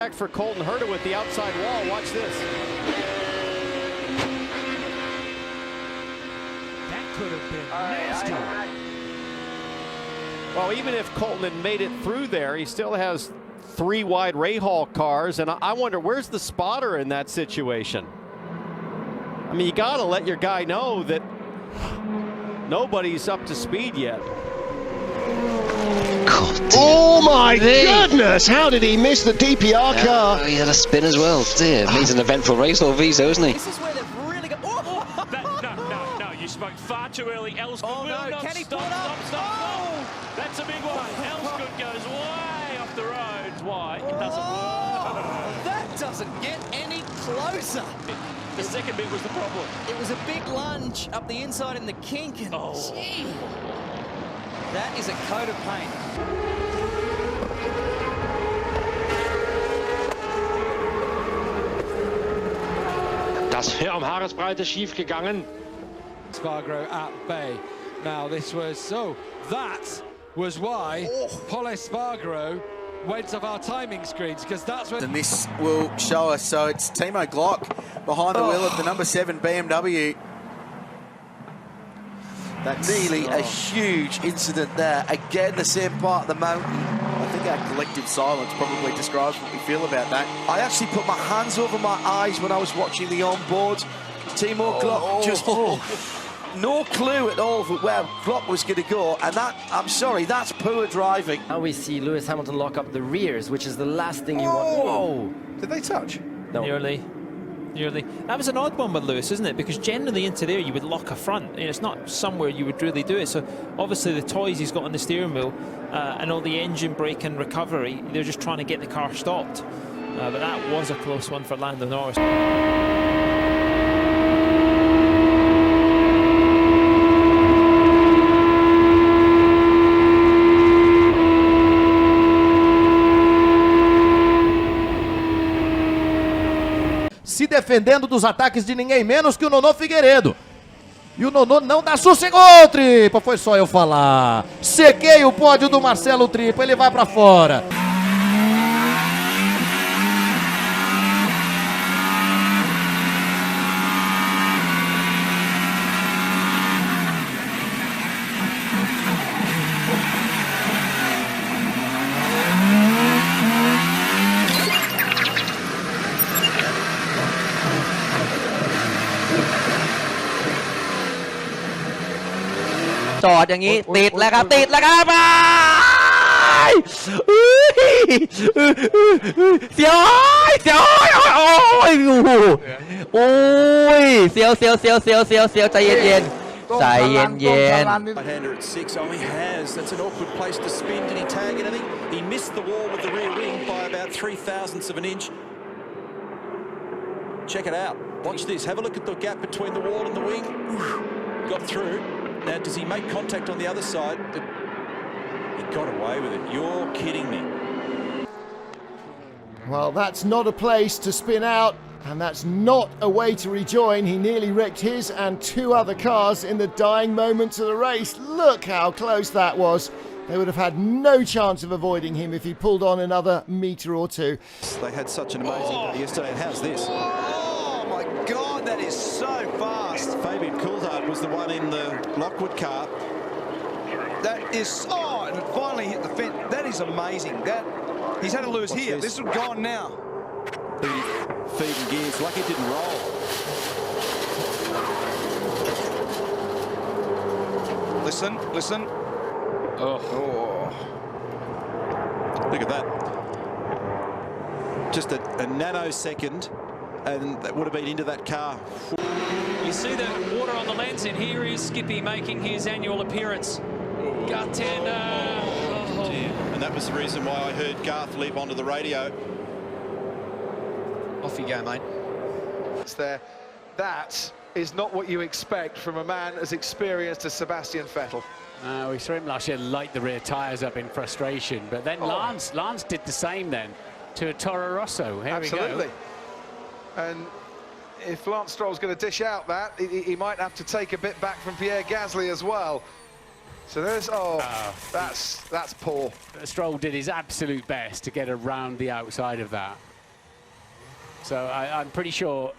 Back for Colton Herta with the outside wall. Watch this. That could have been nasty. Well, even if Colton had made it through there, he still has 3 wide Rahal cars, and I wonder where's the spotter in that situation. I mean, you got to let your guy know that nobody's up to speed yet. Oh my goodness! How did he miss the DPR car? Oh, he had a spin as well. Dear, he's an eventful race or Viso, isn't he? This is where they've really got. Oh! No, you spoke far too early. Elsgood will not can he stop, pull it up? stop. That's a big one. Elsgood goes way off the road. Why? It doesn't work. That doesn't get any closer. The second bit was the problem. It was a big lunge up the inside in the kink. And gee, that is a coat of paint. Das wäre Haaresbreite schief gegangen. Spargaro at bay. Now that was why Pole Spargaro went off our timing screens, because that's when. And this will show us. So it's Timo Glock behind the wheel of the number 7 BMW. That's nearly a huge incident there. Again, the same part of the mountain. I think our collective silence probably describes what we feel about that. I actually put my hands over my eyes when I was watching the onboards. Timo Glock just no clue at all for where Glock was going to go, and that, I'm sorry, that's poor driving. Now we see Lewis Hamilton lock up the rears, which is the last thing you want. Whoa! Did they touch? No. Nearly. That was an odd one with Lewis, isn't it? Because generally into there you would lock a front. It's not somewhere you would really do it. So obviously the toys he's got on the steering wheel and all the engine brake and recovery, they're just trying to get the car stopped. But that was a close one for Lando Norris. Se defendendo dos ataques de ninguém menos que o Nonô Figueiredo. E o Nonô não dá sossegou, Tripa. Foi só eu falar. Sequei o pódio do Marcelo Tripa. Ele vai pra fora.จอดอย่างนี้ติดแล้วครับไปเสียวโอ้ยเสียวใจเย็นใจเย็น Right-hander at 6. Oh, he has. That's an awkward place to spin. Did he tag anything? He missed the wall with the rear wing by about 0.03 of an inch. Check it out. Watch this. Have a look at the gap between the wall and the wing. Got through. Now, does he make contact on the other side? He got away with it. You're kidding me. Well, that's not a place to spin out, and that's not a way to rejoin. He nearly wrecked his and 2 other cars in the dying moments of the race. Look how close that was. They would have had no chance of avoiding him if he pulled on another metre or 2. They had such an amazing day yesterday. And how's this? Oh, my God, that is so fast. Fabian Coulthard was the one in the Lockwood car. That is, and it finally hit the fence. That is amazing. He's had to lose here. This is gone now. Feeding gears. Lucky it didn't roll. Listen. Oh. Look at that. Just a nanosecond, and that would have been into that car. You see the water on the lens, and here is Skippy making his annual appearance. Gatena. And that was the reason why I heard Garth leap onto the radio. Off you go, mate. It's there. That is not what you expect from a man as experienced as Sebastian Vettel. We saw him last year light the rear tyres up in frustration, but then Lance did the same then to a Toro Rosso. Here Absolutely. we go. And if Lance Stroll's going to dish out that, he might have to take a bit back from Pierre Gasly as well. So there's, that's poor. Stroll did his absolute best to get around the outside of that. So I'm pretty sure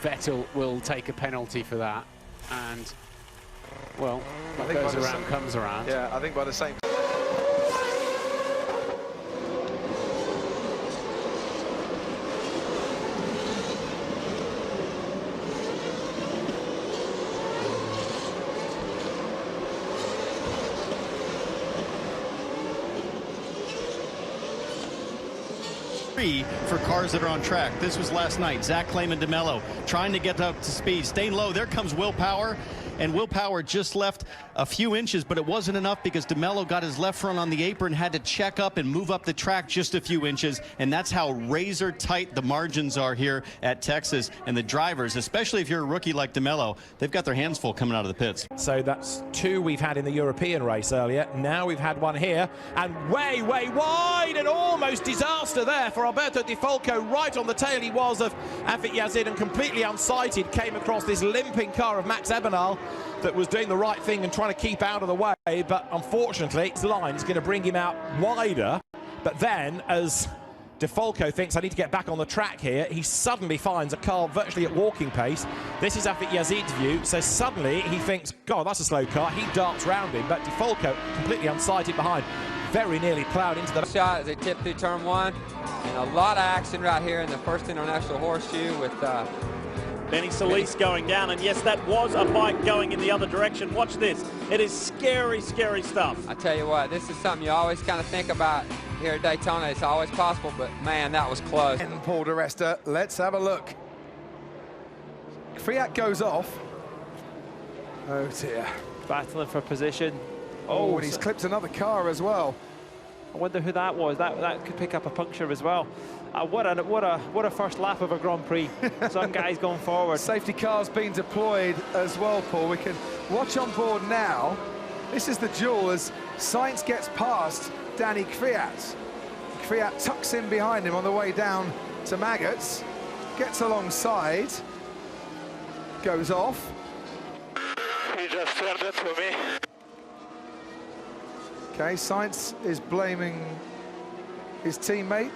Vettel will take a penalty for that. And, well, what goes around comes around. Yeah, I think by the same... For cars that are on track. This was last night. Zach Clayman DeMello trying to get up to speed, staying low. There comes Will Power, and Will Power just left a few inches, but it wasn't enough because DeMello got his left front on the apron, had to check up and move up the track just a few inches, and that's how razor tight the margins are here at Texas. And the drivers, especially if you're a rookie like DeMello, they've got their hands full coming out of the pits. So that's 2 we've had in the European race earlier. Now we've had 1 here, and way wide, and almost disaster there for Alberto Di Folco. Right on the tail he was of Afit Yazid, and completely unsighted came across this limping car of Max Ebenal that was doing the right thing and trying to keep out of the way, but unfortunately his line is going to bring him out wider. But then, as Di Folco thinks, I need to get back on the track here, he suddenly finds a car virtually at walking pace. This is Afit Yazid's view, so suddenly he thinks, God, that's a slow car. He darts round him, but Di Folco completely unsighted behind, very nearly ploughed into the shot as they tip through turn 1. And a lot of action right here in the first international horseshoe with Benny Solis going down, and yes, that was a bike going in the other direction. Watch this. It is scary, scary stuff. I tell you what, this is something you always kind of think about here at Daytona. It's always possible, but man, that was close. And Paul di Resta, let's have a look. Kvyat goes off. Oh dear. Battling for position. Oh, and he's clipped another car as well. I wonder who that was. That could pick up a puncture as well. What a first lap of a Grand Prix. Some guys going forward. Safety cars being deployed as well, Paul. We can watch on board now. This is the duel as Sainz gets past Danny Kvyat. Kvyat tucks in behind him on the way down to Maggots. Gets alongside. Goes off. He just turned it for me. Okay, Sainz is blaming his teammate.